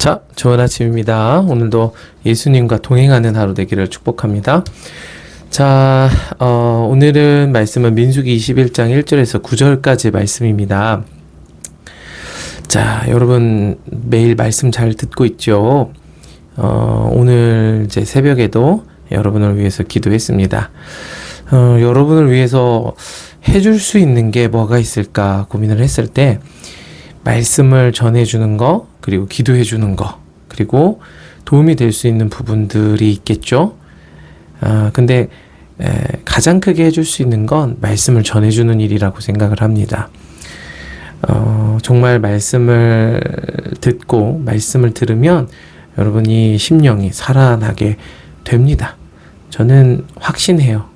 자, 좋은 아침입니다. 오늘도 예수님과 동행하는 하루 되기를 축복합니다. 자, 오늘은 말씀은 민수기 21장 1절에서 9절까지 말씀입니다. 자, 여러분 매일 말씀 잘 듣고 있죠? 오늘 이제 새벽에도 여러분을 위해서 기도했습니다. 여러분을 위해서 해줄 수 있는 게 뭐가 있을까 고민을 했을 때 말씀을 전해주는 거, 그리고 기도해주는 거, 그리고 도움이 될 수 있는 부분들이 있겠죠. 근데 가장 크게 해줄 수 있는 건 말씀을 전해주는 일이라고 생각을 합니다. 정말 말씀을 듣고 말씀을 들으면 여러분이 심령이 살아나게 됩니다. 저는 확신해요.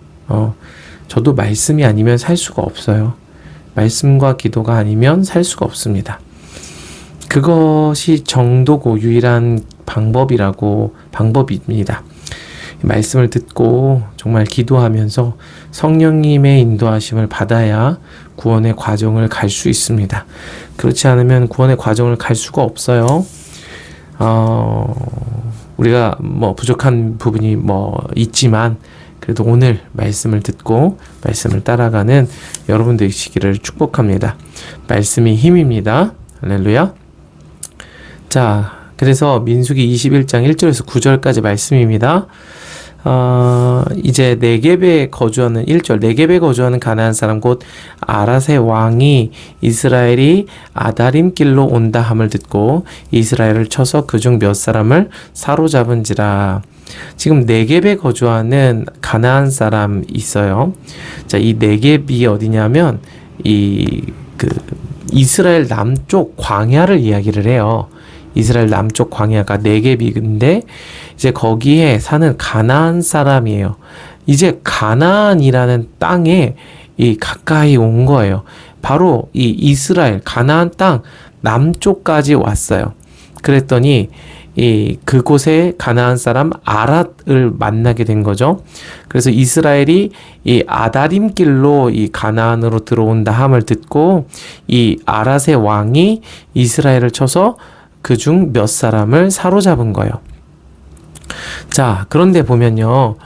저도 말씀이 아니면 살 수가 없어요. 말씀과 기도가 아니면 살 수가 없습니다. 그것이 정도고 유일한 방법입니다. 말씀을 듣고 정말 기도하면서 성령님의 인도하심을 받아야 구원의 과정을 갈 수 있습니다. 그렇지 않으면 구원의 과정을 갈 수가 없어요. 우리가 부족한 부분이 있지만 그래도 오늘 말씀을 듣고 말씀을 따라가는 여러분 되시기를 축복합니다. 말씀이 힘입니다. 할렐루야. 자, 그래서 민수기 21장 1절에서 9절까지 말씀입니다. 이제 네겝에 거주하는 1절, 네겝에 거주하는 가나안 사람 곧 아랏의 왕이 이스라엘이 아다림 길로 온다 함을 듣고 이스라엘을 쳐서 그중 몇 사람을 사로잡은지라. 지금 네겝에 거주하는 가나안 사람 있어요. 자, 이 네겝이 어디냐면 이스라엘 남쪽 광야를 이야기를 해요. 이스라엘 남쪽 광야가 네겝인데 이제 거기에 사는 가나안 사람이에요. 이제 가나안이라는 땅에 가까이 온 거예요. 바로 이 이스라엘 가나안 땅 남쪽까지 왔어요. 그랬더니 그곳에 가나안 사람 아랏을 만나게 된 거죠. 그래서 이스라엘이 이 아다림 길로 이 가나안으로 들어온다 함을 듣고 이 아랏의 왕이 이스라엘을 쳐서 그중 몇 사람을 사로잡은 거예요. 자, 그런데 보면요,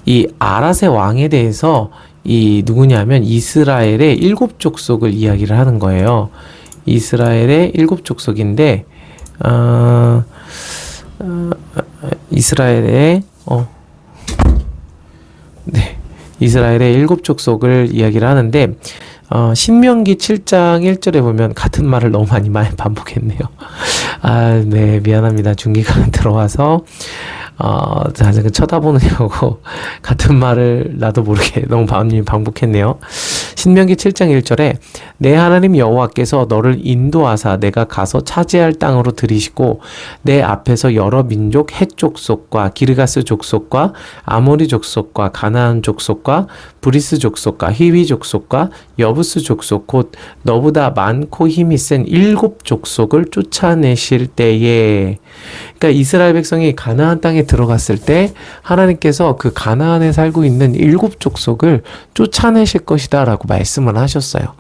이 아랏의 왕에 대해서 누구냐면 이스라엘의 7 족속을 이야기를 하는 거예요. 이스라엘의 7 족속인데, 이스라엘의 7 족속을 이야기를 하는데, 신명기 7장 1절에 보면 같은 말을 너무 많이 반복했네요. 네, 미안합니다. 중기가 들어와서 쳐다보느냐고 같은 말을 나도 모르게 너무 많이 반복했네요. 신명기 7장 1절에 내 하나님 여호와께서 너를 인도하사 내가 가서 차지할 땅으로 들이시고 내 앞에서 여러 민족 헷 족속과 기르가스 족속과 아모리 족속과 가나안 족속과 브리스 족속과 히위 족속과 여부스 족속 곧 너보다 많고 힘이 센 7 족속을 쫓아내실 때에, 그러니까 이스라엘 백성이 가나안 땅에 들어갔을 때 하나님께서 그 가나안에 살고 있는 7 족속을 쫓아내실 것이다 라고 말씀을 하셨어요.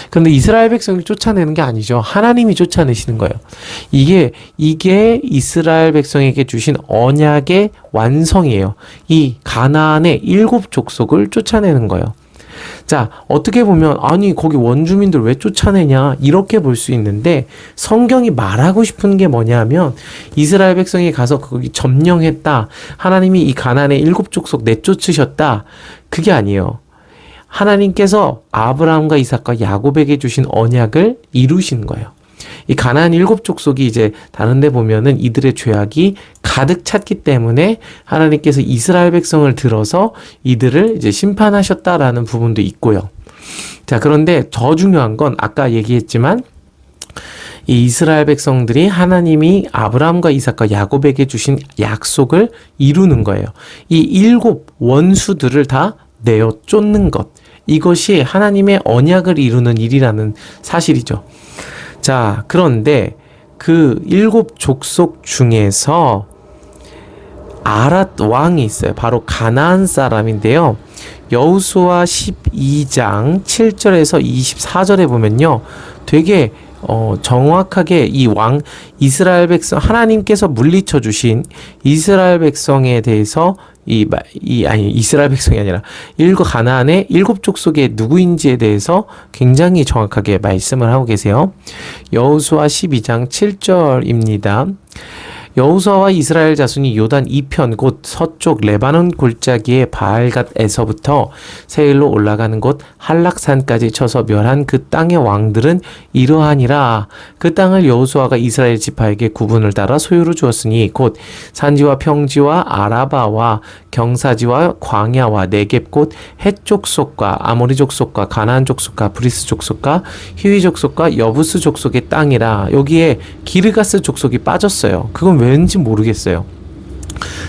그런데 이스라엘 백성을 쫓아내는 게 아니죠. 하나님이 쫓아내시는 거예요. 이게 이스라엘 백성에게 주신 언약의 완성이에요. 이 가나안의 7 족속을 쫓아내는 거예요. 자, 어떻게 보면 아니 거기 원주민들 왜 쫓아내냐 이렇게 볼 수 있는데 성경이 말하고 싶은 게 뭐냐면 이스라엘 백성이 가서 거기 점령했다, 하나님이 이 가나안의 7 족속 내쫓으셨다, 그게 아니에요. 하나님께서 아브라함과 이삭과 야곱에게 주신 언약을 이루신 거예요. 이 가나안 7 족속이 이제 다른 데 보면은 이들의 죄악이 가득 찼기 때문에 하나님께서 이스라엘 백성을 들어서 이들을 이제 심판하셨다라는 부분도 있고요. 자, 그런데 더 중요한 건 아까 얘기했지만 이 이스라엘 백성들이 하나님이 아브라함과 이삭과 야곱에게 주신 약속을 이루는 거예요. 이 7 원수들을 다 내어 쫓는 것, 이것이 하나님의 언약을 이루는 일이라는 사실이죠. 자, 그런데 그 7 족속 중에서 아랏 왕이 있어요. 바로 가나안 사람인데요. 여호수아 12장 7절에서 24절에 보면요, 되게 정확하게 이 이스라엘 백성, 하나님께서 물리쳐 주신 이스라엘 백성에 대해서 이스라엘 백성이 아니라 가나안의 7족속의 누구인지에 대해서 굉장히 정확하게 말씀을 하고 계세요. 여호수아 12장 7절입니다. 여호수아와 이스라엘 자손이 요단 이편 곧 서쪽 레바논 골짜기의 바알갓에서부터 세일로 올라가는 곳 한락산까지 쳐서 멸한 그 땅의 왕들은 이러하니라. 그 땅을 여호수아가 이스라엘 지파에게 구분을 따라 소유로 주었으니 곧 산지와 평지와 아라바와 경사지와 광야와 네겝 곧 헷 족속과 아모리 족속과 가나안 족속과 브리스 족속과 히위 족속과 여부스 족속의 땅이라. 여기에 기르가스 족속이 빠졌어요. 그건 왠지 모르겠어요.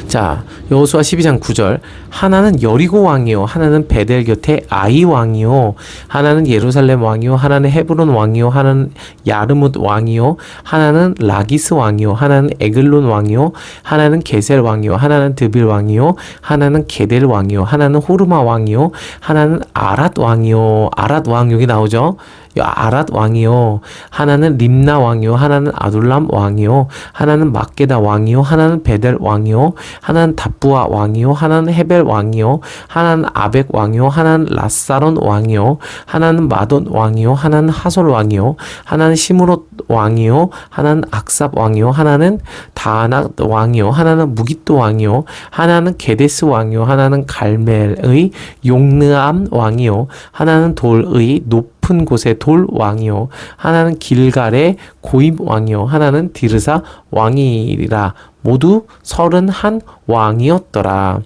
자, 여호수아 12장 9절. 하나는 여리고 왕이요, 하나는 베델 곁에 아이 왕이요, 하나는 예루살렘 왕이요, 하나는 헤브론 왕이요, 하나는 야르뭇 왕이요, 하나는 라기스 왕이요, 하나는 에글론 왕이요, 하나는 게셀 왕이요, 하나는 드빌 왕이요, 하나는 게델 왕이요, 하나는 호르마 왕이요, 하나는 아랏 왕이요. 아랏 왕 여기 나오죠? 아랏 왕이요, 하나는 림나 왕이요, 하나는 아둘람 왕이요, 하나는 막게다 왕이요, 하나는 베델 왕이요, 하나는 답부아 왕이요, 하나는 헤벨 왕이요, 하나는 아벡 왕이요, 하나는 라사론 왕이요, 하나는 마돈 왕이요, 하나는 하솔 왕이요, 하나는 시므롯 왕이요, 하나는 악삽 왕이요, 하나는 다낙 왕이요, 하나는 무깃도 왕이요, 하나는 게데스 왕이요, 하나는 갈멜의 용느암 왕이요, 하나는 돌의 높은 곳의 돌 왕이요, 하나는 길갈의 고임 왕이요, 하나는 디르사 왕이라. 모두 31 왕이었더라.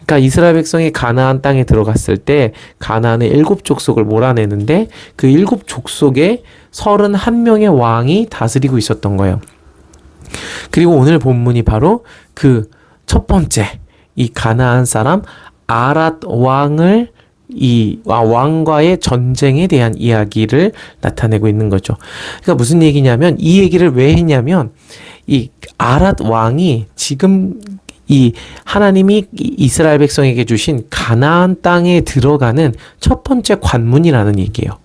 그러니까 이스라엘 백성이 가나안 땅에 들어갔을 때 가나안의 7족속을 몰아내는데 그 7족속에 31명의 왕이 다스리고 있었던 거예요. 그리고 오늘 본문이 바로 그 첫 번째 이 가나안 사람 아랏 왕을 왕과의 전쟁에 대한 이야기를 나타내고 있는 거죠. 그러니까 무슨 얘기냐면, 이 얘기를 왜 했냐면, 이 아랏 왕이 지금 이 하나님이 이스라엘 백성에게 주신 가나안 땅에 들어가는 첫 번째 관문이라는 얘기예요.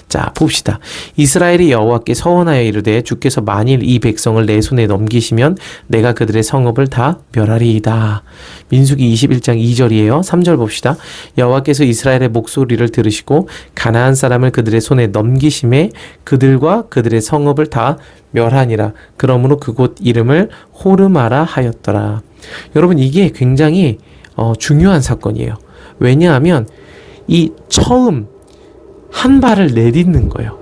자, 봅시다. 이스라엘이 여호와께 서원하여 이르되 주께서 만일 이 백성을 내 손에 넘기시면 내가 그들의 성읍을 다 멸하리이다. 민수기 21장 2절이에요. 3절 봅시다. 여호와께서 이스라엘의 목소리를 들으시고 가나안 사람을 그들의 손에 넘기심에 그들과 그들의 성읍을 다 멸하니라. 그러므로 그곳 이름을 호르마라 하였더라. 여러분, 이게 굉장히 중요한 사건이에요. 왜냐하면 이 처음 한 발을 내딛는 거예요.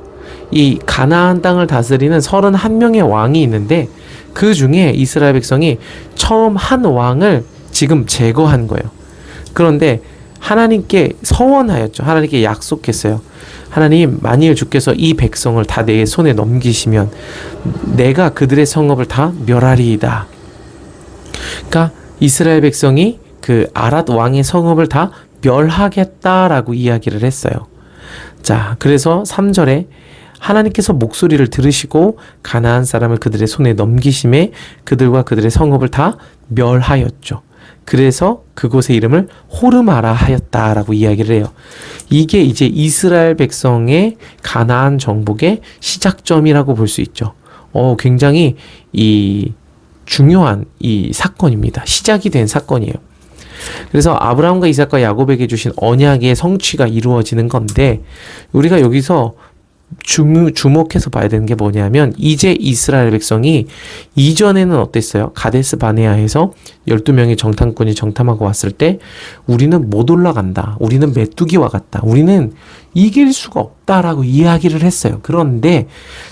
이 가나안 땅을 다스리는 31명의 왕이 있는데 그 중에 이스라엘 백성이 처음 한 왕을 지금 제거한 거예요. 그런데 하나님께 서원하였죠. 하나님께 약속했어요. 하나님, 만일 주께서 이 백성을 다 내 손에 넘기시면 내가 그들의 성읍을 다 멸하리이다. 그러니까 이스라엘 백성이 그 아랏 왕의 성읍을 다 멸하겠다라고 이야기를 했어요. 자, 그래서 3절에 하나님께서 목소리를 들으시고 가나안 사람을 그들의 손에 넘기심에 그들과 그들의 성읍을 다 멸하였죠. 그래서 그곳의 이름을 호르마라 하였다라고 이야기를 해요. 이게 이제 이스라엘 백성의 가나안 정복의 시작점이라고 볼 수 있죠. 굉장히 중요한 이 사건입니다. 시작이 된 사건이에요. 그래서 아브라함과 이삭과 야곱에게 주신 언약의 성취가 이루어지는 건데, 우리가 여기서 주목해서 봐야 되는 게 뭐냐면, 이제 이스라엘 백성이 이전에는 어땠어요? 가데스 바네아에서 12명의 정탐꾼이 정탐하고 왔을 때 우리는 못 올라간다, 우리는 메뚜기와 같다, 우리는 이길 수가 없다라고 이야기를 했어요. 그런데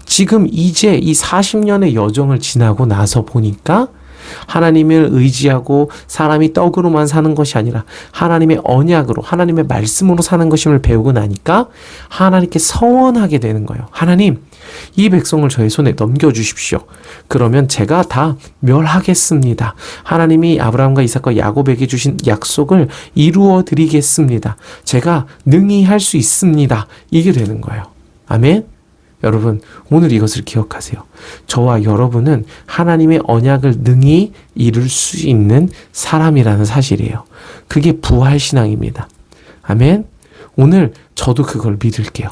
지금 이제 이 40년의 여정을 지나고 나서 보니까 하나님을 의지하고 사람이 떡으로만 사는 것이 아니라 하나님의 언약으로, 하나님의 말씀으로 사는 것임을 배우고 나니까 하나님께 서원하게 되는 거예요. 하나님, 이 백성을 저의 손에 넘겨주십시오. 그러면 제가 다 멸하겠습니다. 하나님이 아브라함과 이삭과 야곱에게 주신 약속을 이루어 드리겠습니다. 제가 능히 할 수 있습니다. 이게 되는 거예요. 아멘. 여러분, 오늘 이것을 기억하세요. 저와 여러분은 하나님의 언약을 능히 이룰 수 있는 사람이라는 사실이에요. 그게 부활신앙입니다. 아멘. 오늘 저도 그걸 믿을게요.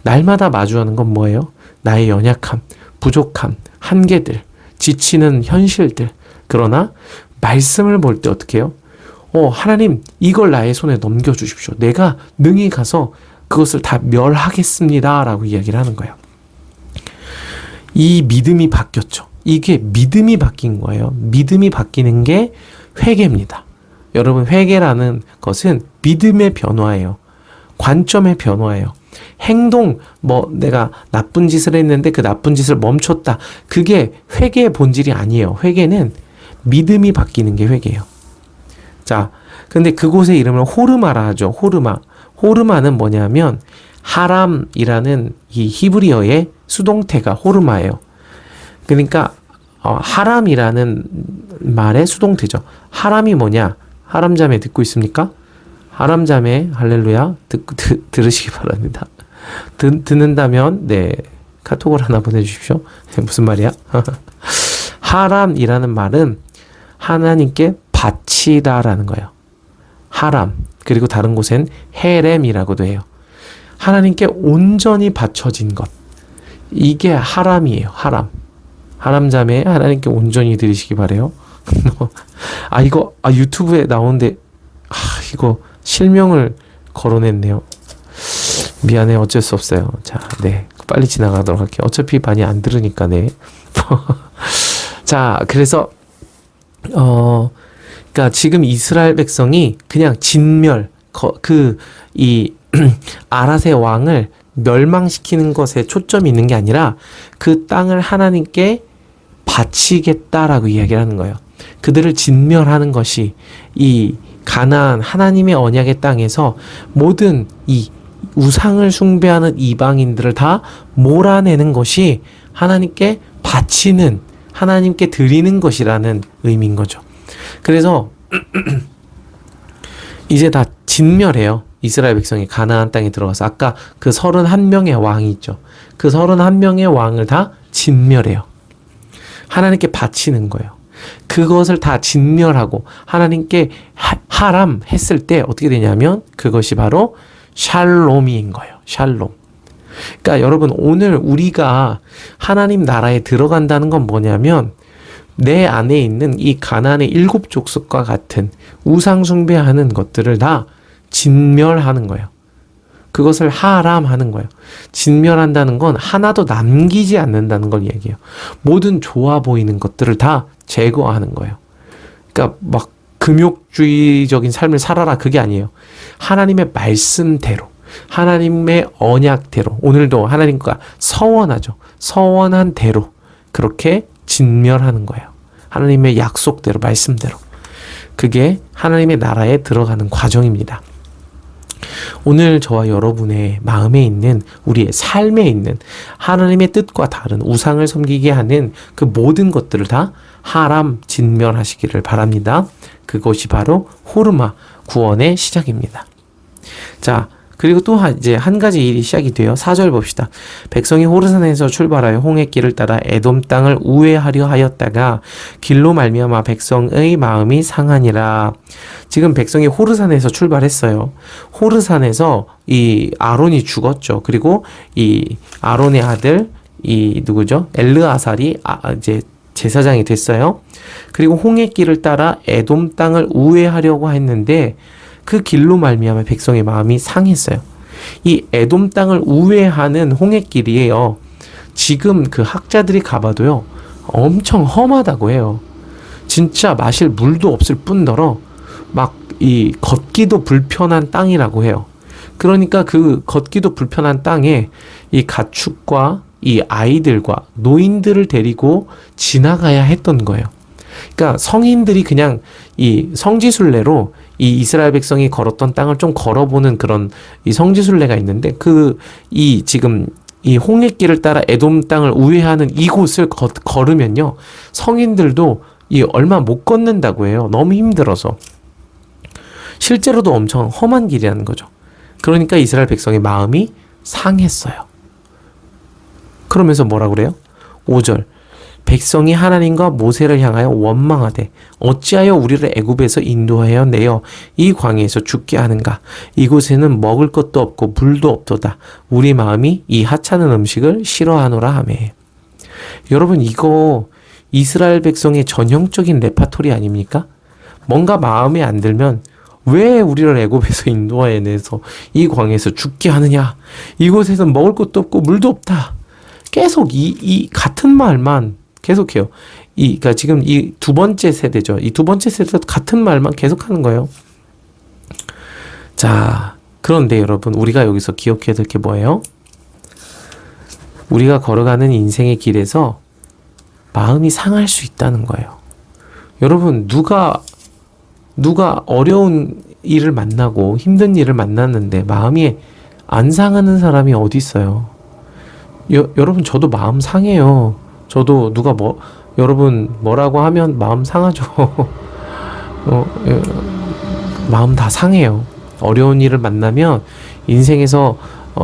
날마다 마주하는 건 뭐예요? 나의 연약함, 부족함, 한계들, 지치는 현실들. 그러나 말씀을 볼 때 어떻게 해요? 하나님, 이걸 나의 손에 넘겨주십시오. 내가 능히 가서 그것을 다 멸하겠습니다. 라고 이야기를 하는 거예요. 이 믿음이 바뀌었죠. 이게 믿음이 바뀐 거예요. 믿음이 바뀌는 게 회개입니다. 여러분, 회개라는 것은 믿음의 변화예요. 관점의 변화예요. 행동, 내가 나쁜 짓을 했는데 그 나쁜 짓을 멈췄다. 그게 회개의 본질이 아니에요. 회개는 믿음이 바뀌는 게 회개예요. 자, 근데 그곳의 이름을 호르마라 하죠. 호르마. 호르마는 뭐냐면 하람이라는 이 히브리어의 수동태가 호르마예요. 그러니까 하람이라는 말의 수동태죠. 하람이 뭐냐? 하람자매 듣고 있습니까? 하람자매 할렐루야 들으시기 바랍니다. 듣는다면 카톡을 하나 보내주십시오. 무슨 말이야? 하람이라는 말은 하나님께 바치다라는 거예요. 하람. 그리고 다른 곳엔 헤렘이라고도 해요. 하나님께 온전히 바쳐진 것. 이게 하람이에요. 하람. 하람자매 하나님께 온전히 드리시기 바래요. 이거 유튜브에 나오는데 이거 실명을 거론했네요. 미안해, 어쩔 수 없어요. 자, 빨리 지나가도록 할게요. 어차피 많이 안 들으니까. 자, 그래서 그러니까 지금 이스라엘 백성이 그냥 진멸, 이 아랏의 왕을 멸망시키는 것에 초점이 있는 게 아니라 그 땅을 하나님께 바치겠다라고 이야기를 하는 거예요. 그들을 진멸하는 것이 이 가나안 하나님의 언약의 땅에서 모든 이 우상을 숭배하는 이방인들을 다 몰아내는 것이 하나님께 바치는, 하나님께 드리는 것이라는 의미인 거죠. 그래서 이제 다 진멸해요. 이스라엘 백성이 가나안 땅에 들어가서 아까 그 31명의 왕이 있죠. 그 31명의 왕을 다 진멸해요. 하나님께 바치는 거예요. 그것을 다 진멸하고 하나님께 하람 했을 때 어떻게 되냐면 그것이 바로 샬롬인 거예요. 샬롬. 그러니까 여러분, 오늘 우리가 하나님 나라에 들어간다는 건 뭐냐면 내 안에 있는 이 가나안의 7 족속과 같은 우상 숭배하는 것들을 다 진멸하는 거예요. 그것을 하람하는 거예요. 진멸한다는 건 하나도 남기지 않는다는 걸 얘기해요. 모든 좋아 보이는 것들을 다 제거하는 거예요. 그러니까 막 금욕주의적인 삶을 살아라, 그게 아니에요. 하나님의 말씀대로, 하나님의 언약대로, 오늘도 하나님과 서원하죠. 서원한 대로 그렇게 진멸하는 거예요. 하나님의 약속대로, 말씀대로. 그게 하나님의 나라에 들어가는 과정입니다. 오늘 저와 여러분의 마음에 있는, 우리의 삶에 있는 하나님의 뜻과 다른 우상을 섬기게 하는 그 모든 것들을 다 하람, 진멸하시기를 바랍니다. 그것이 바로 호르마, 구원의 시작입니다. 자, 그리고 또 이제 한 가지 일이 시작이 돼요. 4절 봅시다. 백성이 호르산에서 출발하여 홍해길을 따라 에돔 땅을 우회하려 하였다가 길로 말미암아 백성의 마음이 상하니라. 지금 백성이 호르산에서 출발했어요. 호르산에서 이 아론이 죽었죠. 그리고 이 아론의 아들 이 누구죠? 엘르아살이 이제 제사장이 됐어요. 그리고 홍해길을 따라 에돔 땅을 우회하려고 했는데 그 길로 말미암아 백성의 마음이 상했어요. 이 에돔 땅을 우회하는 홍해길이에요. 지금 그 학자들이 가봐도요, 엄청 험하다고 해요. 진짜 마실 물도 없을 뿐더러 막 이 걷기도 불편한 땅이라고 해요. 그러니까 그 걷기도 불편한 땅에 이 가축과 이 아이들과 노인들을 데리고 지나가야 했던 거예요. 그러니까 성인들이 그냥 이 성지순례로 이 이스라엘 백성이 걸었던 땅을 좀 걸어보는 그런 이 성지순례가 있는데 지금 이 홍해길을 따라 에돔 땅을 우회하는 이곳을 걸으면요, 성인들도 얼마 못 걷는다고 해요. 너무 힘들어서. 실제로도 엄청 험한 길이라는 거죠. 그러니까 이스라엘 백성의 마음이 상했어요. 그러면서 뭐라 그래요? 5절. 백성이 하나님과 모세를 향하여 원망하되 어찌하여 우리를 애굽에서 인도하여 내어 이 광야에서 죽게 하는가? 이곳에는 먹을 것도 없고 물도 없도다. 우리 마음이 이 하찮은 음식을 싫어하노라 하며. 여러분, 이거 이스라엘 백성의 전형적인 레파토리 아닙니까? 뭔가 마음에 안 들면 왜 우리를 애굽에서 인도하여 내서 이 광야에서 죽게 하느냐? 이곳에서는 먹을 것도 없고 물도 없다. 계속 이 같은 말만 계속해요. 그러니까 지금 이 두 번째 세대죠. 이 두 번째 세대도 같은 말만 계속하는 거예요. 자, 그런데 여러분, 우리가 여기서 기억해야 될 게 뭐예요? 우리가 걸어가는 인생의 길에서 마음이 상할 수 있다는 거예요. 여러분, 누가 어려운 일을 만나고 힘든 일을 만났는데 마음이 안 상하는 사람이 어디 있어요? 여러분, 저도 마음 상해요. 저도 여러분 뭐라고 하면 마음 상하죠. 마음 다 상해요. 어려운 일을 만나면, 인생에서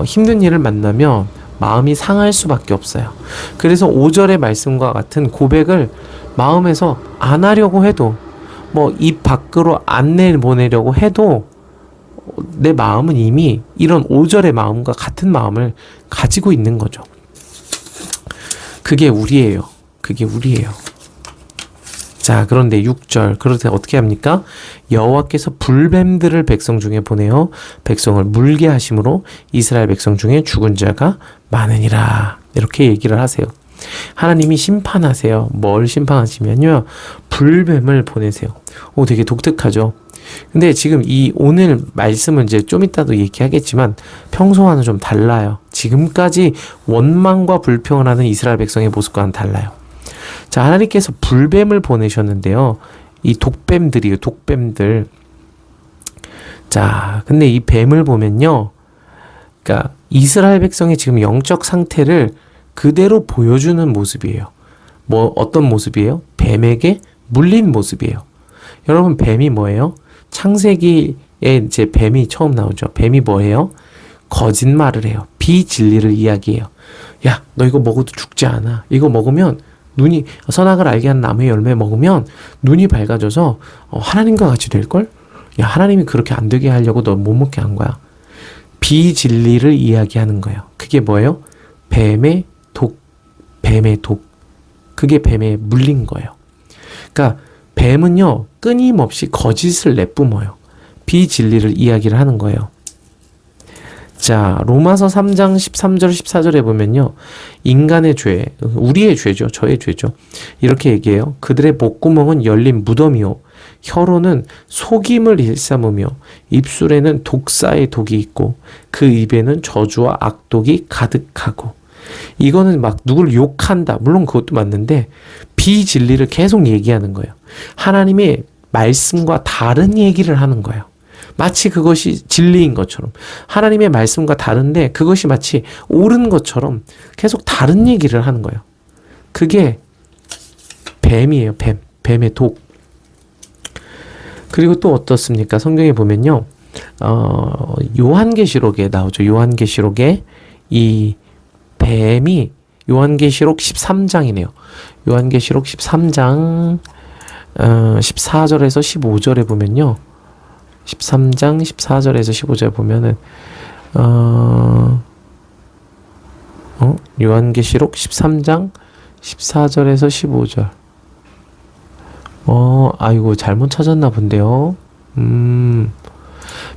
힘든 일을 만나면 마음이 상할 수밖에 없어요. 그래서 5절의 말씀과 같은 고백을 마음에서 안 하려고 해도, 입 밖으로 안 내보내려고 해도 내 마음은 이미 이런 5절의 마음과 같은 마음을 가지고 있는 거죠. 그게 우리예요. 자, 그런데 6절, 그럴 때 어떻게 합니까? 여호와께서 불뱀들을 백성 중에 보내어 백성을 물게 하심으로 이스라엘 백성 중에 죽은 자가 많으니라. 이렇게 얘기를 하세요. 하나님이 심판하세요. 뭘 심판하시면요, 불뱀을 보내세요. 되게 독특하죠. 근데 지금 이 오늘 말씀은 이제 좀 이따도 얘기하겠지만 평소와는 좀 달라요. 지금까지 원망과 불평을 하는 이스라엘 백성의 모습과는 달라요. 자, 하나님께서 불뱀을 보내셨는데요. 이 독뱀들이에요. 독뱀들. 자, 근데 이 뱀을 보면요, 그러니까 이스라엘 백성의 지금 영적 상태를 그대로 보여주는 모습이에요. 어떤 모습이에요? 뱀에게 물린 모습이에요. 여러분, 뱀이 뭐예요? 창세기에 이제 뱀이 처음 나오죠. 뱀이 뭐예요? 거짓말을 해요. 비진리를 이야기해요. 야, 너 이거 먹어도 죽지 않아. 이거 먹으면 선악을 알게 하는 나무의 열매 먹으면 눈이 밝아져서 하나님과 같이 될걸? 야, 하나님이 그렇게 안 되게 하려고 너 못 먹게 한 거야. 비진리를 이야기하는 거예요. 그게 뭐예요? 뱀의 독. 그게 뱀에 물린 거예요. 그러니까 뱀은요, 끊임없이 거짓을 내뿜어요. 비진리를 이야기를 하는 거예요. 자, 로마서 3장 13절 14절에 보면요, 인간의 죄, 우리의 죄죠. 저의 죄죠. 이렇게 얘기해요. 그들의 목구멍은 열린 무덤이요, 혀로는 속임을 일삼으며 입술에는 독사의 독이 있고 그 입에는 저주와 악독이 가득하고. 이거는 막 누구를 욕한다, 물론 그것도 맞는데 비진리를 계속 얘기하는 거예요. 하나님의 말씀과 다른 얘기를 하는 거예요. 마치 그것이 진리인 것처럼, 하나님의 말씀과 다른데 그것이 마치 옳은 것처럼 계속 다른 얘기를 하는 거예요. 그게 뱀이에요. 뱀의 독. 그리고 또 어떻습니까? 성경에 보면요, 요한계시록에 나오죠. 요한계시록에 이 뱀이, 요한계시록 13장이네요. 요한계시록 13장 14절에서 15절에 보면요, 13장 14절에서 15절 보면은 요한계시록 13장 14절에서 15절. 아이고, 잘못 찾았나 본데요.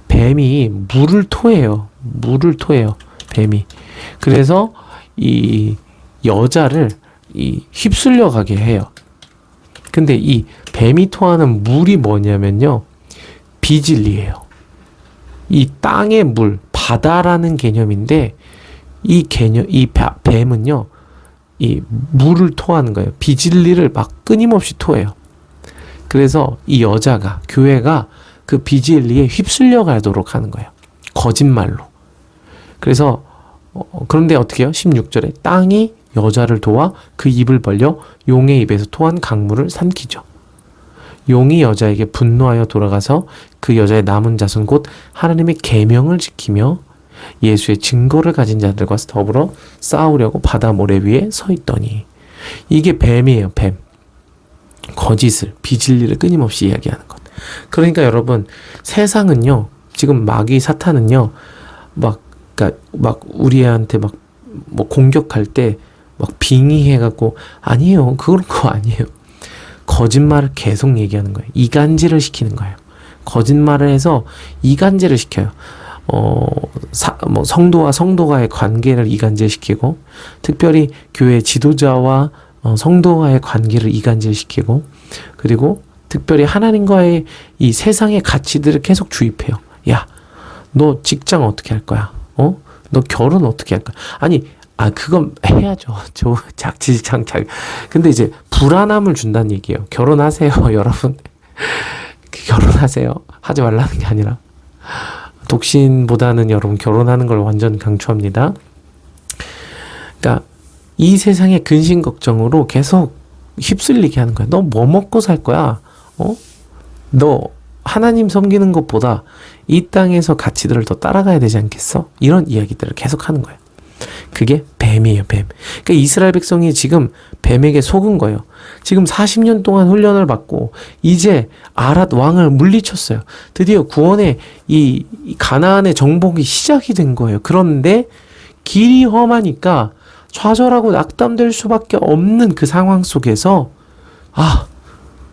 뱀이 물을 토해요. 뱀이. 그래서 이 여자를 휩쓸려 가게 해요. 근데 이 뱀이 토하는 물이 뭐냐면요, 비진리예요. 이 땅의 물, 바다라는 개념인데 이 뱀은요, 이 물을 토하는 거예요. 비진리를 막 끊임없이 토해요. 그래서 이 여자가, 교회가 그 비진리에 휩쓸려 가도록 하는 거예요. 거짓말로. 그래서 그런데 어떻게 해요? 16절에 땅이 여자를 도와 그 입을 벌려 용의 입에서 토한 강물을 삼키죠. 용이 여자에게 분노하여 돌아가서 그 여자의 남은 자손 곧 하나님의 계명을 지키며 예수의 증거를 가진 자들과 더불어 싸우려고 바다 모래 위에 서 있더니. 이게 뱀이에요, 뱀. 거짓을, 비진리를 끊임없이 이야기하는 것. 그러니까 여러분, 세상은요, 지금 마귀 사탄은요, 그러니까 우리한테 뭐 공격할 때 막 빙의해갖고, 아니에요. 그런 거 아니에요. 거짓말을 계속 얘기하는 거예요. 이간질을 시키는 거예요. 거짓말을 해서 이간질을 시켜요. 뭐 성도와 성도가의 관계를 이간질시키고, 특별히 교회 지도자와 성도와의 관계를 이간질시키고, 그리고 특별히 하나님과의 이 세상의 가치들을 계속 주입해요. 야, 너 직장 어떻게 할 거야? 너 결혼 어떻게 할 거야? 아니, 그건 해야죠. 작지장작. 근데 이제 불안함을 준다는 얘기예요. 결혼하세요, 여러분. 결혼하세요. 하지 말라는 게 아니라. 독신보다는 여러분 결혼하는 걸 완전 강추합니다. 그러니까 이 세상의 근심 걱정으로 계속 휩쓸리게 하는 거야. 너 뭐 먹고 살 거야? 너 하나님 섬기는 것보다 이 땅에서 가치들을 더 따라가야 되지 않겠어? 이런 이야기들을 계속 하는 거예요. 그게 뱀이에요, 뱀. 그러니까 이스라엘 백성이 지금 뱀에게 속은 거예요. 지금 40년 동안 훈련을 받고 이제 아랏 왕을 물리쳤어요. 드디어 구원의 이 가나안의 정복이 시작이 된 거예요. 그런데 길이 험하니까 좌절하고 낙담될 수밖에 없는 그 상황 속에서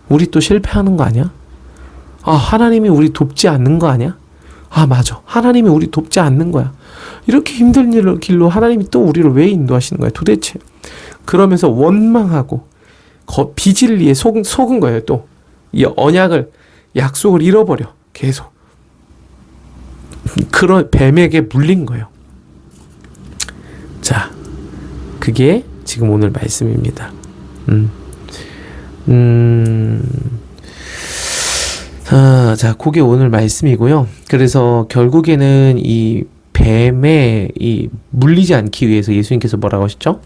우리 또 실패하는 거 아니야? 하나님이 우리 돕지 않는 거 아니야? 맞아. 하나님이 우리 돕지 않는 거야. 이렇게 힘든 길로 하나님이 또 우리를 왜 인도하시는 거야 도대체? 그러면서 원망하고 비진리에 속은 거예요. 또 이 언약을, 약속을 잃어버려. 계속. 그런 뱀에게 물린 거예요. 자, 그게 지금 오늘 말씀입니다. 자, 그게 오늘 말씀이고요. 그래서 결국에는 이 뱀에 물리지 않기 위해서 예수님께서 뭐라고 하셨죠?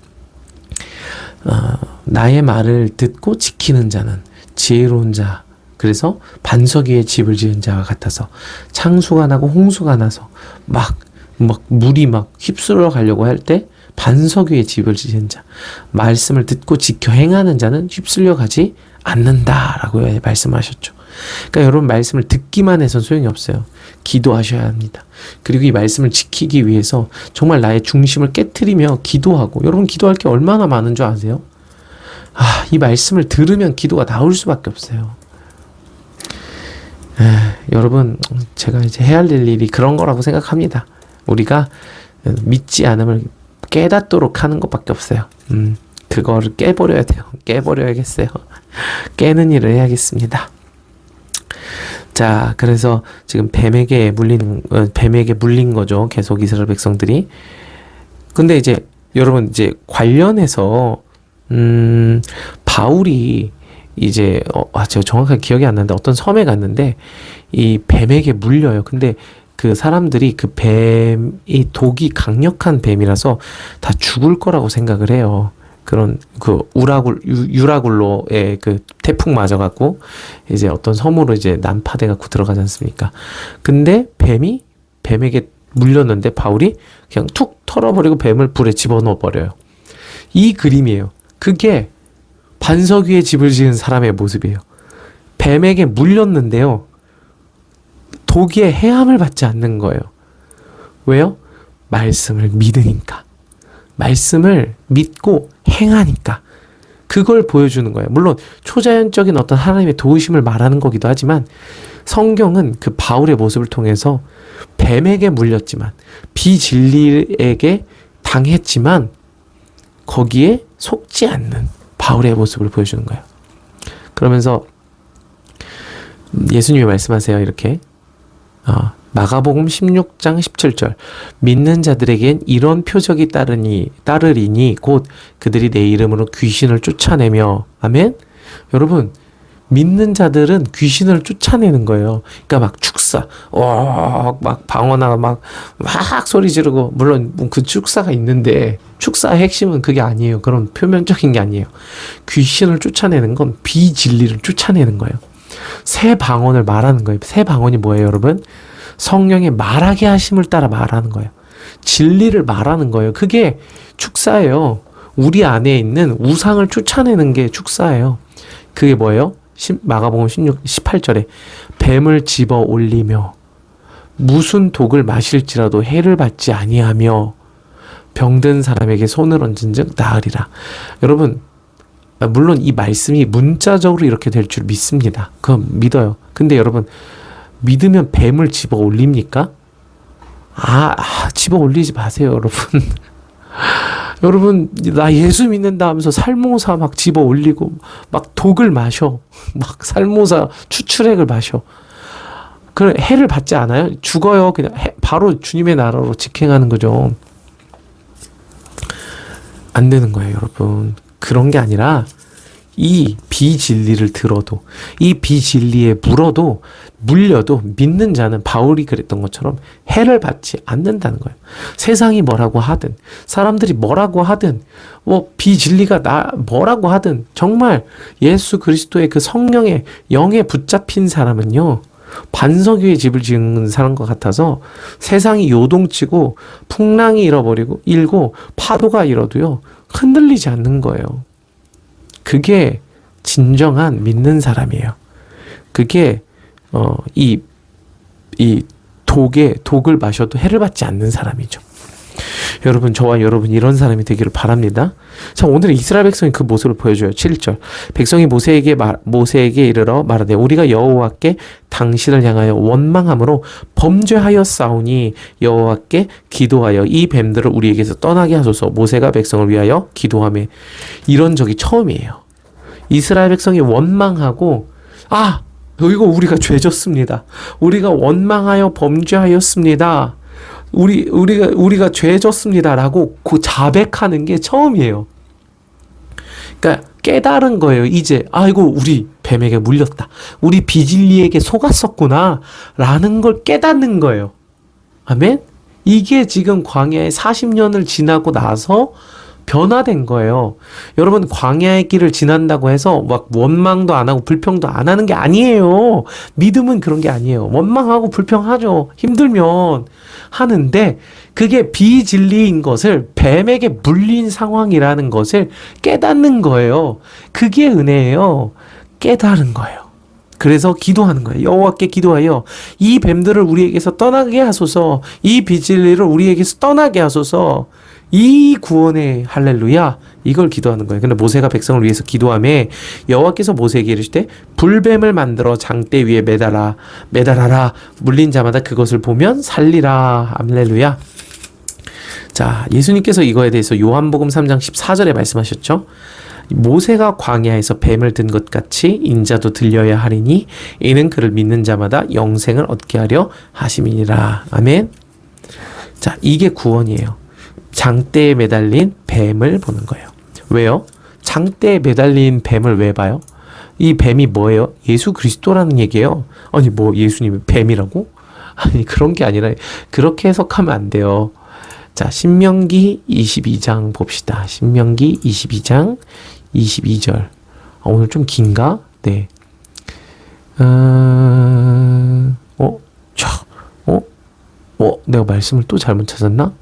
나의 말을 듣고 지키는 자는 지혜로운 자. 그래서 반석 위에 집을 지은 자와 같아서 창수가 나고 홍수가 나서 막 물이 휩쓸어 가려고 할 때 반석 위에 집을 지은 자. 말씀을 듣고 지켜 행하는 자는 휩쓸려 가지 않는다라고 말씀하셨죠. 그러니까 여러분, 말씀을 듣기만 해선 소용이 없어요. 기도하셔야 합니다. 그리고 이 말씀을 지키기 위해서 정말 나의 중심을 깨트리며 기도하고, 여러분 기도할 게 얼마나 많은 줄 아세요? 이 말씀을 들으면 기도가 나올 수밖에 없어요. 여러분, 제가 이제 해야 할 일이 그런 거라고 생각합니다. 우리가 믿지 않음을 깨닫도록 하는 것밖에 없어요. 그거를 깨버려야 돼요. 깨버려야겠어요. 깨는 일을 해야겠습니다. 자, 그래서 지금 뱀에게 물린 거죠. 계속 이스라엘 백성들이. 근데 이제 여러분, 이제 관련해서 바울이 이제 제가 정확하게 기억이 안 나는데 어떤 섬에 갔는데 이 뱀에게 물려요. 근데 그 사람들이 그 뱀이 독이 강력한 뱀이라서 다 죽을 거라고 생각을 해요. 그런 유라굴로의 그 태풍 맞아갖고 이제 어떤 섬으로 이제 난파돼갖고 들어가지 않습니까? 근데 뱀에게 물렸는데 바울이 그냥 툭 털어버리고 뱀을 불에 집어넣어 버려요. 이 그림이에요. 그게 반석 위에 집을 지은 사람의 모습이에요. 뱀에게 물렸는데요, 독의 해함을 받지 않는 거예요. 왜요? 말씀을 믿으니까. 말씀을 믿고 행하니까. 그걸 보여주는 거예요. 물론 초자연적인 어떤 하나님의 도우심을 말하는 거기도 하지만, 성경은 그 바울의 모습을 통해서 뱀에게 물렸지만, 비진리에게 당했지만 거기에 속지 않는 바울의 모습을 보여주는 거예요. 그러면서 예수님이 말씀하세요. 이렇게 마가복음 16장 17절, 믿는 자들에겐 이런 표적이 따르리니 곧 그들이 내 이름으로 귀신을 쫓아내며. 아멘. 여러분, 믿는 자들은 귀신을 쫓아내는 거예요. 그러니까 막 축사, 막 방언하고 막 소리 지르고, 물론 그 축사가 있는데 축사의 핵심은 그게 아니에요. 그런 표면적인 게 아니에요. 귀신을 쫓아내는 건 비진리를 쫓아내는 거예요. 새 방언을 말하는 거예요. 새 방언이 뭐예요, 여러분? 성령의 말하게 하심을 따라 말하는 거예요. 진리를 말하는 거예요. 그게 축사예요. 우리 안에 있는 우상을 쫓아내는 게 축사예요. 그게 뭐예요? 마가복음 18절에 뱀을 집어 올리며 무슨 독을 마실지라도 해를 받지 아니하며 병든 사람에게 손을 얹은즉 나으리라. 여러분, 물론 이 말씀이 문자적으로 이렇게 될 줄 믿습니다. 그건 믿어요. 근데 여러분, 믿으면 뱀을 집어 올립니까? 집어 올리지 마세요, 여러분. 여러분, 나 예수 믿는다 하면서 살모사 막 집어 올리고 막 독을 마셔. 막 살모사 추출액을 마셔. 그래, 해를 받지 않아요? 죽어요. 그냥 바로 주님의 나라로 직행하는 거죠. 안 되는 거예요, 여러분. 그런 게 아니라 이 비진리를 들어도, 이 비진리에 물려도 믿는 자는 바울이 그랬던 것처럼 해를 받지 않는다는 거예요. 세상이 뭐라고 하든, 사람들이 뭐라고 하든, 비진리가 뭐라고 하든, 정말 예수 그리스도의 그 성령의 영에 붙잡힌 사람은요, 반석 위에 집을 지은 사람과 같아서 세상이 요동치고 풍랑이 일고 파도가 일어도요, 흔들리지 않는 거예요. 그게 진정한 믿는 사람이에요. 그게 이 독을 마셔도 해를 받지 않는 사람이죠. 여러분, 저와 여러분 이런 사람이 되기를 바랍니다. 자, 오늘은 이스라엘 백성이 그 모습을 보여줘요. 7절. 백성이 모세에게 이르러 말하되 우리가 여호와께 당신을 향하여 원망함으로 범죄하였사오니 여호와께 기도하여 이 뱀들을 우리에게서 떠나게 하소서. 모세가 백성을 위하여 기도하며. 이런 적이 처음이에요. 이스라엘 백성이 원망하고 이거 우리가 죄졌습니다. 우리가 원망하여 범죄하였습니다. 우리가 죄졌습니다라고 자백하는 게 처음이에요. 그러니까 깨달은 거예요. 이제 우리 뱀에게 물렸다. 우리 비진리에게 속았었구나 라는 걸 깨닫는 거예요. 아멘? 이게 지금 광야에 40년을 지나고 나서 변화된 거예요. 여러분, 광야의 길을 지난다고 해서 막 원망도 안 하고 불평도 안 하는 게 아니에요. 믿음은 그런 게 아니에요. 원망하고 불평하죠. 힘들면 하는데 그게 비진리인 것을, 뱀에게 물린 상황이라는 것을 깨닫는 거예요. 그게 은혜예요. 깨달은 거예요. 그래서 기도하는 거예요. 여호와께 기도하여 이 뱀들을 우리에게서 떠나게 하소서. 이 비진리를 우리에게서 떠나게 하소서. 이 구원의 할렐루야, 이걸 기도하는 거예요. 근데 모세가 백성을 위해서 기도하며 여호와께서 모세에게 이르시되 불뱀을 만들어 장대 위에 매달아라. 물린 자마다 그것을 보면 살리라. 할렐루야. 자, 예수님께서 이거에 대해서 요한복음 3장 14절에 말씀하셨죠. 모세가 광야에서 뱀을 든 것 같이 인자도 들려야 하리니 이는 그를 믿는 자마다 영생을 얻게 하려 하심이니라. 아멘. 자, 이게 구원이에요. 장대에 매달린 뱀을 보는 거예요. 왜요? 장대에 매달린 뱀을 왜 봐요? 이 뱀이 뭐예요? 예수 그리스도라는 얘기예요. 아니, 예수님이 뱀이라고? 아니, 그런 게 아니라 그렇게 해석하면 안 돼요. 자, 신명기 22장 봅시다. 신명기 22장 22절. 오늘 좀 긴가? 네. 내가 말씀을 또 잘못 찾았나?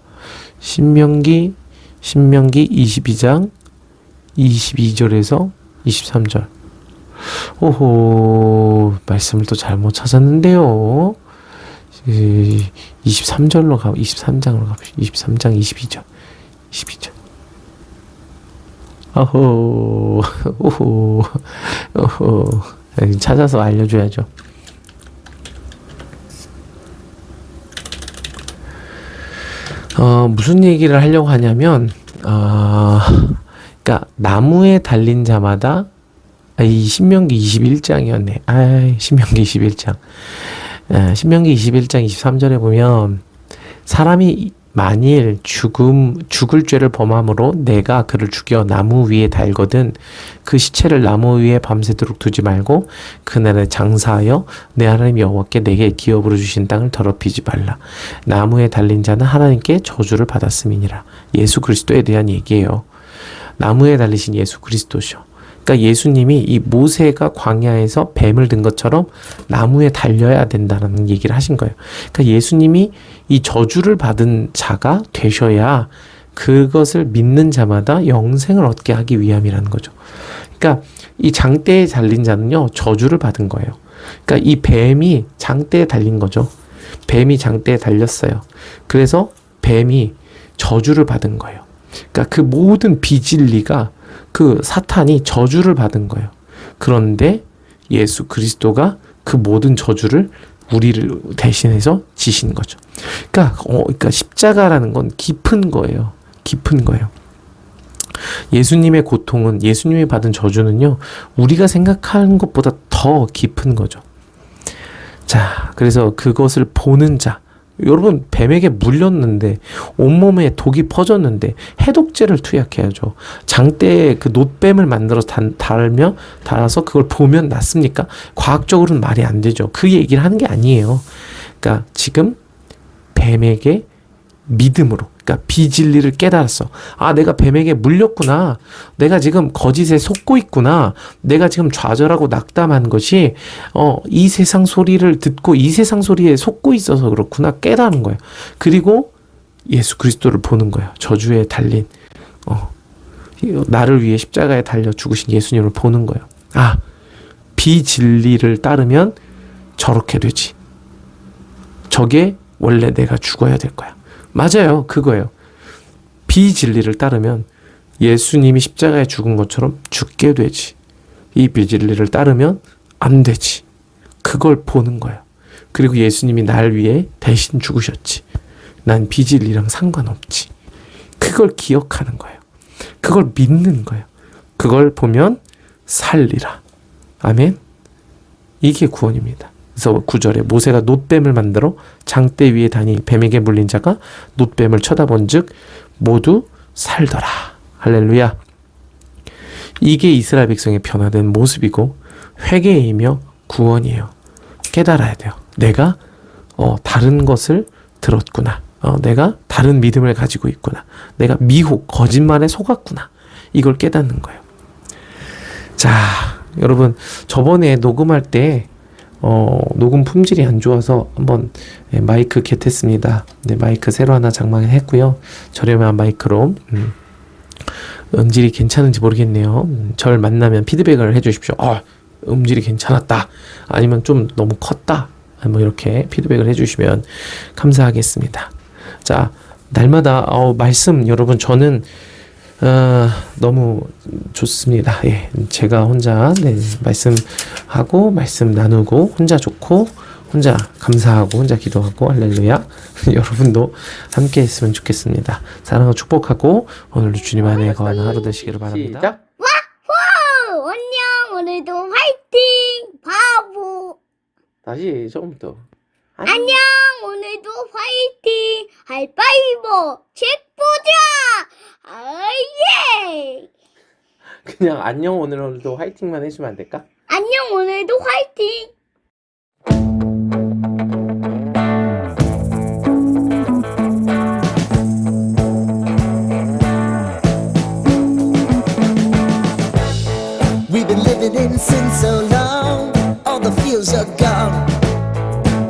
신명기 22장 22절에서 23절. 오호, 말씀을 또 잘못 찾았는데요. 23장으로 가봅시다. 23장 22절. 오호. 찾아서 알려줘야죠. 무슨 얘기를 하려고 하냐면, 그러니까 나무에 달린 자마다, 이 신명기 21장이었네. 신명기 21장. 신명기 21장 23절에 보면 사람이 만일 죽을 죄를 범함으로 내가 그를 죽여 나무 위에 달거든 그 시체를 나무 위에 밤새도록 두지 말고 그날에 장사하여 내 하나님 여호와께 내게 기업으로 주신 땅을 더럽히지 말라. 나무에 달린 자는 하나님께 저주를 받았음이니라. 예수 그리스도에 대한 얘기예요. 나무에 달리신 예수 그리스도죠. 그러니까 예수님이 이 모세가 광야에서 뱀을 든 것처럼 나무에 달려야 된다는 얘기를 하신 거예요. 그러니까 예수님이 이 저주를 받은 자가 되셔야 그것을 믿는 자마다 영생을 얻게 하기 위함이라는 거죠. 그러니까 이 장대에 달린 자는요, 저주를 받은 거예요. 그러니까 이 뱀이 장대에 달린 거죠. 뱀이 장대에 달렸어요. 그래서 뱀이 저주를 받은 거예요. 그러니까 그 모든 비진리가 그 사탄이 저주를 받은 거예요. 그런데 예수 그리스도가 그 모든 저주를 우리를 대신해서 지신 거죠. 그러니까 십자가라는 건 깊은 거예요. 깊은 거예요. 예수님의 고통은, 예수님이 받은 저주는요, 우리가 생각하는 것보다 더 깊은 거죠. 자, 그래서 그것을 보는 자, 여러분, 뱀에게 물렸는데 온몸에 독이 퍼졌는데 해독제를 투약해야죠. 장대에 그 놋뱀을 만들어서 달아서 그걸 보면 낫습니까? 과학적으로는 말이 안 되죠. 그 얘기를 하는 게 아니에요. 그러니까 지금 뱀에게 믿음으로, 그러니까 비진리를 깨달았어. 아, 내가 뱀에게 물렸구나. 내가 지금 거짓에 속고 있구나. 내가 지금 좌절하고 낙담한 것이 이 세상 소리를 듣고 이 세상 소리에 속고 있어서 그렇구나 깨달은 거예요. 그리고 예수 그리스도를 보는 거예요. 저주에 달린 나를 위해 십자가에 달려 죽으신 예수님을 보는 거예요. 아, 비진리를 따르면 저렇게 되지. 저게 원래 내가 죽어야 될 거야. 맞아요. 그거예요. 비진리를 따르면 예수님이 십자가에 죽은 것처럼 죽게 되지. 이 비진리를 따르면 안 되지. 그걸 보는 거예요. 그리고 예수님이 날 위해 대신 죽으셨지. 난 비진리랑 상관없지. 그걸 기억하는 거예요. 그걸 믿는 거예요. 그걸 보면 살리라. 아멘. 이게 구원입니다. 그래서 9절에 모세가 놋뱀을 만들어 장대 위에 다니 뱀에게 물린 자가 놋뱀을 쳐다본 즉 모두 살더라. 할렐루야. 이게 이스라엘 백성의 변화된 모습이고 회개이며 구원이에요. 깨달아야 돼요. 내가 다른 것을 들었구나. 내가 다른 믿음을 가지고 있구나. 내가 미혹, 거짓말에 속았구나. 이걸 깨닫는 거예요. 자, 여러분, 저번에 녹음할 때 녹음 품질이 안 좋아서 한번 마이크 겟했습니다. 네, 마이크 새로 하나 장만했고요. 저렴한 마이크로 음질이 괜찮은지 모르겠네요. 절 만나면 피드백을 해주십시오. 음질이 괜찮았다. 아니면 좀 너무 컸다. 뭐 이렇게 피드백을 해주시면 감사하겠습니다. 자, 날마다 말씀 여러분 저는 너무 좋습니다. 예, 제가 혼자 말씀하고 말씀 나누고 혼자 좋고 혼자 감사하고 혼자 기도하고 할렐루야. 여러분도 함께 했으면 좋겠습니다. 사랑하고 축복하고 오늘도 주님 안에 거하는 하루 되시기를 바랍니다. 와호! 안녕! 오늘도 화이팅! 바보! 다시 처음부터. 안녕! 오늘도 화이팅! 하이파이브! 책 보자! 예! 그냥 안녕 오늘도 화이팅만 해주면 안 될까? 안녕! 오늘도 화이팅! We've been living in sin so long, all the feels are gone.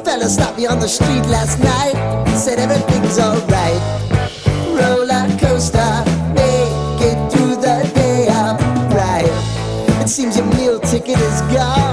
Fella stopped me on the street last night, said everything's alright. Roller coaster, make it through the day, I'm right. It seems your meal ticket is gone.